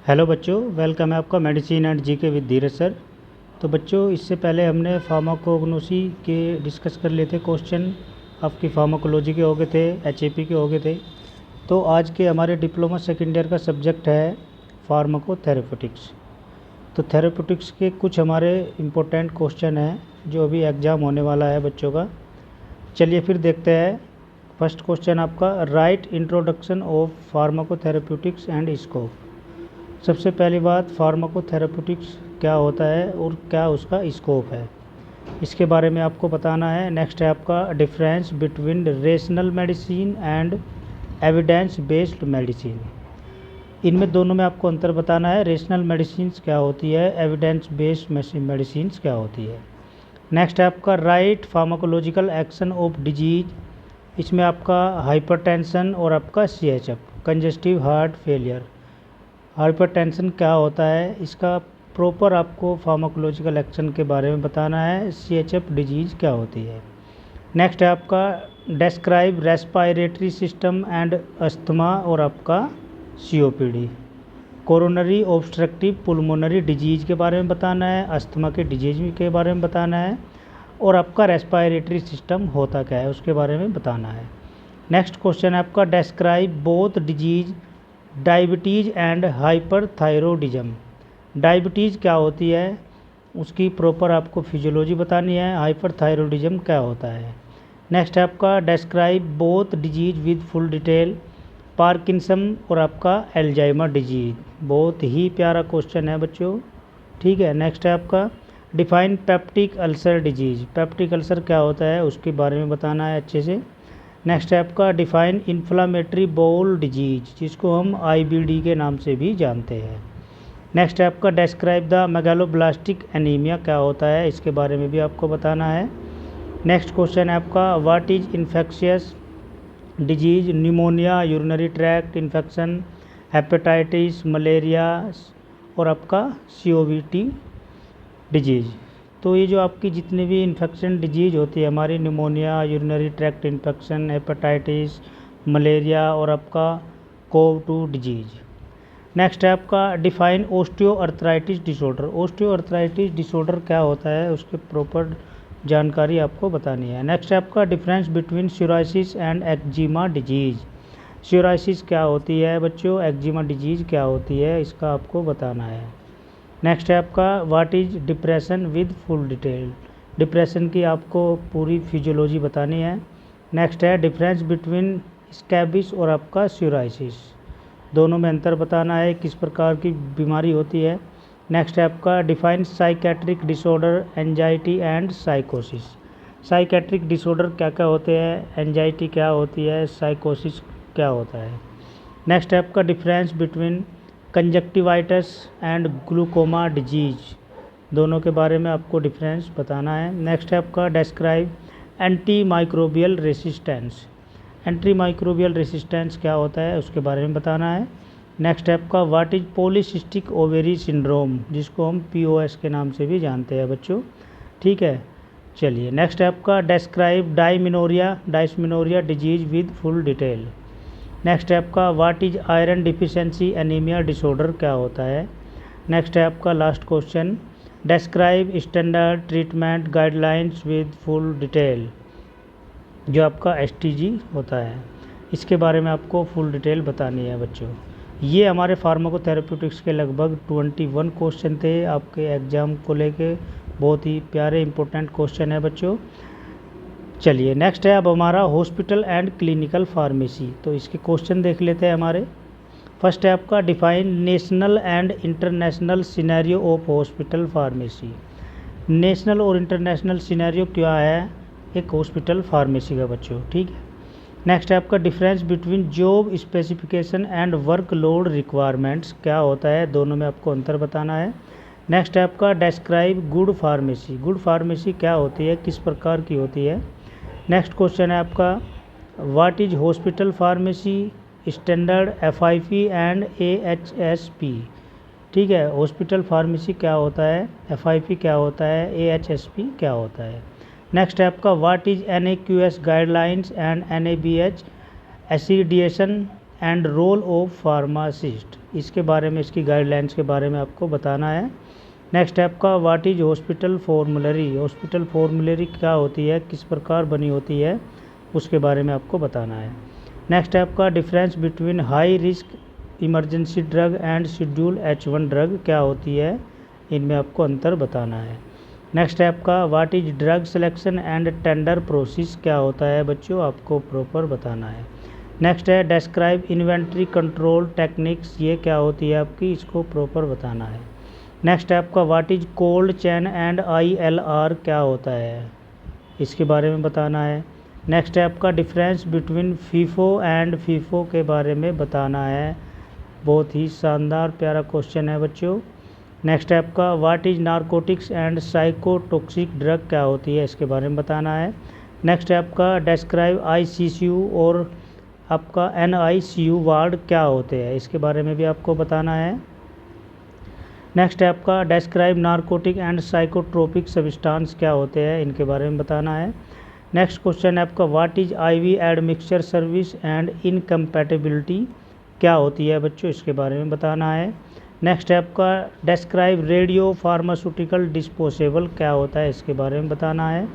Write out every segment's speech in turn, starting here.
Hello बच्चों, welcome है आपका medicine and GK with Dheeraj sir. तो बच्चों, इससे पहले हमने फार्माकोग्नोसी के डिस्कस कर लिए थे क्वेश्चन। आपकी फार्माकोलॉजी के हो गए थे, एचएपी के हो गए थे। तो आज के हमारे डिप्लोमा सेकेंड ईयर का सब्जेक्ट है फार्माकोथेरेपेटिक्स। तो थेरेपेटिक्स के कुछ हमारे इम्पोर्टेंट क्वेश्चन हैं जो अभी एग्ज़ाम होने वाला है बच्चों का। चलिए फिर देखते हैं। फर्स्ट क्वेश्चन आपका, write introduction of pharmacotherapeutics and scope. सबसे पहली बात, फार्माकोथेरेपेटिक्स क्या होता है और क्या उसका स्कोप है, इसके बारे में आपको बताना है। नेक्स्ट है आपका difference between rational medicine and evidence based medicine. इनमें दोनों में आपको अंतर बताना है। रेशनल मेडिसिन क्या होती है, एविडेंस बेस्ड मेडिसिन क्या होती है। नेक्स्ट है आपका right pharmacological action of disease. इसमें आपका हाइपरटेंशन और आपका CHF, congestive heart failure. Hypertension क्या होता है, इसका प्रॉपर आपको फार्माकोलॉजिकल एक्शन के बारे में बताना है। CHF डिजीज़ क्या होती है। नेक्स्ट है आपका describe respiratory system and asthma और आपका COPD। कोरोनरी ऑब्स्ट्रक्टिव पुल्मोनरी डिजीज़ के बारे में बताना है, अस्थमा के डिजीज़ के बारे में बताना है, और आपका रेस्पिरेटरी सिस्टम होता क्या है उसके बारे में बताना है। नेक्स्ट क्वेश्चन है आपका describe both disease diabetes and hyperthyroidism. Diabetes क्या होती है उसकी प्रॉपर आपको फिजियोलॉजी बतानी है। हाइपरथायरॉयडिज्म क्या होता है। नेक्स्ट है आपका describe both disease with full detail. Parkinson और आपका एल्जाइमर डिजीज़। बहुत ही प्यारा क्वेश्चन है बच्चों, ठीक है। नेक्स्ट है आपका define peptic ulcer disease. Peptic ulcer क्या होता है उसके बारे में बताना है अच्छे से। नेक्स्ट है आपका डिफाइन इन्फ्लामेटरी बाउल डिजीज, जिसको हम IBD के नाम से भी जानते हैं। नेक्स्ट है आपका डिस्क्राइब द मेगालोब्लास्टिक एनीमिया, क्या होता है इसके बारे में भी आपको बताना है। नेक्स्ट क्वेश्चन है आपका what is infectious disease. Pneumonia, urinary tract infection, hepatitis, malaria और आपका COVT डिजीज़। तो ये जो आपकी जितनी भी इन्फेक्शन डिजीज़ होती है हमारी, pneumonia, urinary tract infection, hepatitis, malaria और आपका COV2 डिजीज़। नेक्स्ट है आपका define osteoarthritis disorder. Osteoarthritis disorder क्या होता है उसके प्रॉपर जानकारी आपको बतानी है। नेक्स्ट है आपका difference between psoriasis and eczema disease. Psoriasis क्या होती है बच्चों, एक्जिमा डिजीज़ क्या होती है, इसका आपको बताना है। नेक्स्ट है आपका what is depression with full detail. Depression की आपको पूरी फिजियोलॉजी बतानी है। नेक्स्ट है डिफरेंस बिटवीन स्कैबिस और आपका सोराइसिस। दोनों में अंतर बताना है, किस प्रकार की बीमारी होती है। नेक्स्ट है आपका define psychiatric disorder, anxiety and साइकोसिस। साइकेट्रिक डिसऑर्डर क्या क्या होते हैं, एंजाइटी क्या होती है, साइकोसिस क्या होता है। नेक्स्ट है आपका difference between conjunctivitis and glaucoma disease. दोनों के बारे में आपको डिफरेंस बताना है। नेक्स्ट है आपका describe anti microbial resistance. Anti microbial resistance क्या होता है उसके बारे में बताना है। नेक्स्ट है आपका what is polycystic ovary syndrome, जिसको हम POS के नाम से भी जानते हैं बच्चों, ठीक है। चलिए नेक्स्ट है आपका describe dysmenorrhoea disease with full detail. Next है आपका what is iron deficiency anaemia disorder, क्या होता है। नेक्स्ट है आपका last question describe standard treatment guidelines with full detail, जो आपका STG होता है, इसके बारे में आपको फुल डिटेल बतानी है बच्चों। ये हमारे फार्माकोथेरेप्यूटिक्स के लगभग 21 क्वेश्चन थे आपके एग्ज़ाम को लेके। बहुत ही प्यारे इंपॉर्टेंट क्वेश्चन है बच्चों। चलिए नेक्स्ट है अब हमारा हॉस्पिटल एंड क्लिनिकल फार्मेसी। तो इसके क्वेश्चन देख लेते हैं हमारे। फर्स्ट है आपका define national and international scenario of hospital pharmacy. National और इंटरनेशनल सिनेरियो क्या है एक हॉस्पिटल फार्मेसी का बच्चों, ठीक है। नेक्स्ट है आपका difference between job specification and workload requirements, क्या होता है, दोनों में आपको अंतर बताना है। नेक्स्ट है आपका describe good pharmacy. Good pharmacy क्या होती है, किस प्रकार की होती है। नेक्स्ट क्वेश्चन है आपका what is hospital pharmacy standard FIP and AHSP, ठीक है। हॉस्पिटल फार्मेसी क्या होता है, FIP क्या होता है, AHSP क्या होता है। नेक्स्ट है आपका what is NAQS guidelines and NABH accreditation and role of pharmacist, इसके बारे में, इसकी गाइडलाइंस के बारे में आपको बताना है। नेक्स्ट है आपका what is hospital formulary, hospital formulary क्या होती है, किस प्रकार बनी होती है, उसके बारे में आपको बताना है। नेक्स्ट है आपका difference between high risk emergency drug and schedule H1 drug क्या होती है, इनमें आपको अंतर बताना है। नेक्स्ट है आपका what is drug selection and tender process क्या होता है बच्चों, आपको प्रॉपर बताना है। नेक्स्ट है डिस्क्राइब इन्वेंट्री कंट्रोल टेक्निक्स, ये क्या होती है आपकी, इसको प्रॉपर बताना है। नेक्स्ट है आपका what is cold chain and ILR क्या होता है, इसके बारे में बताना है। नेक्स्ट है आपका difference between FIFO and FIFO के बारे में बताना है। बहुत ही शानदार प्यारा क्वेश्चन है बच्चों। नेक्स्ट है आपका what is narcotics and psychotoxic drug क्या होती है, इसके बारे में बताना है। नेक्स्ट है आपका डिस्क्राइब ICU और आपका NICU वार्ड क्या होते हैं, इसके बारे में भी आपको बताना है। नेक्स्ट है आपका describe narcotic and psychotropic substance क्या होते हैं, इनके बारे में बताना है। नेक्स्ट क्वेश्चन है आपका what is IV admixture service and incompatibility क्या होती है बच्चों, इसके बारे में बताना है। नेक्स्ट है आपका डिस्क्राइब रेडियो फार्मास्यूटिकल डिस्पोजेबल क्या होता है, इसके बारे में बताना है।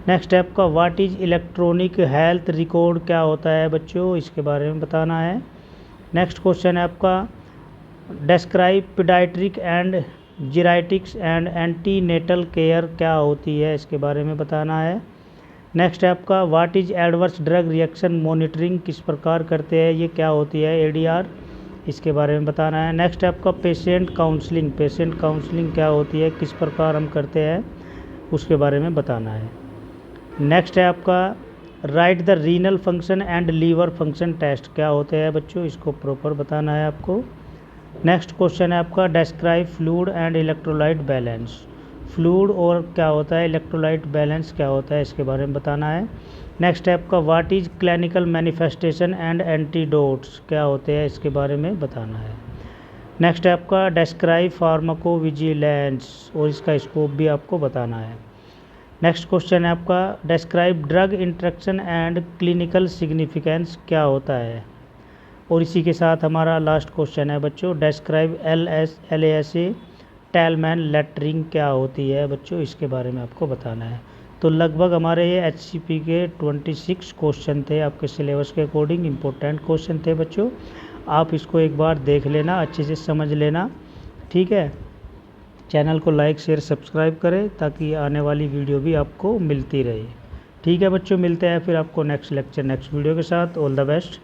नेक्स्ट है आपका what is electronic health record क्या होता है बच्चों, इसके बारे में बताना है। नेक्स्ट क्वेश्चन है आपका describe paediatric and geriatrics and antenatal care क्या होती है, इसके बारे में बताना है। नेक्स्ट है आपका what is adverse drug reaction monitoring किस प्रकार करते हैं, ये क्या होती है ADR, इसके बारे में बताना है। नेक्स्ट है आपका पेशेंट काउंसलिंग, पेशेंट काउंसलिंग क्या होती है, किस प्रकार हम करते हैं, उसके बारे में बताना है। नेक्स्ट है आपका right the renal function and liver function test क्या होते हैं बच्चों, इसको प्रॉपर बताना है आपको। नेक्स्ट क्वेश्चन है आपका describe fluid and electrolyte balance, fluid और क्या होता है, इलेक्ट्रोलाइट बैलेंस क्या होता है, इसके बारे में बताना है। नेक्स्ट है आपका what is clinical manifestation and antidotes क्या होते हैं, इसके बारे में बताना है। नेक्स्ट है आपका डिस्क्राइब फार्माकोविजिलेंस और इसका स्कोप भी आपको बताना है। नेक्स्ट क्वेश्चन है आपका describe drug interaction and clinical significance क्या होता है। और इसी के साथ हमारा लास्ट क्वेश्चन है बच्चों डिस्क्राइब LASA टैलमैन लेटरिंग क्या होती है बच्चों, इसके बारे में आपको बताना है। तो लगभग हमारे ये HCP के 26 क्वेश्चन थे, आपके सिलेबस के अकॉर्डिंग इम्पोर्टेंट क्वेश्चन थे बच्चों। आप इसको एक बार देख लेना, अच्छे से समझ लेना, ठीक है। चैनल को लाइक शेयर सब्सक्राइब करें ताकि आने वाली वीडियो भी आपको मिलती रहे। ठीक है बच्चों, मिलते हैं फिर आपको नेक्स्ट लेक्चर नेक्स्ट वीडियो के साथ। All the best.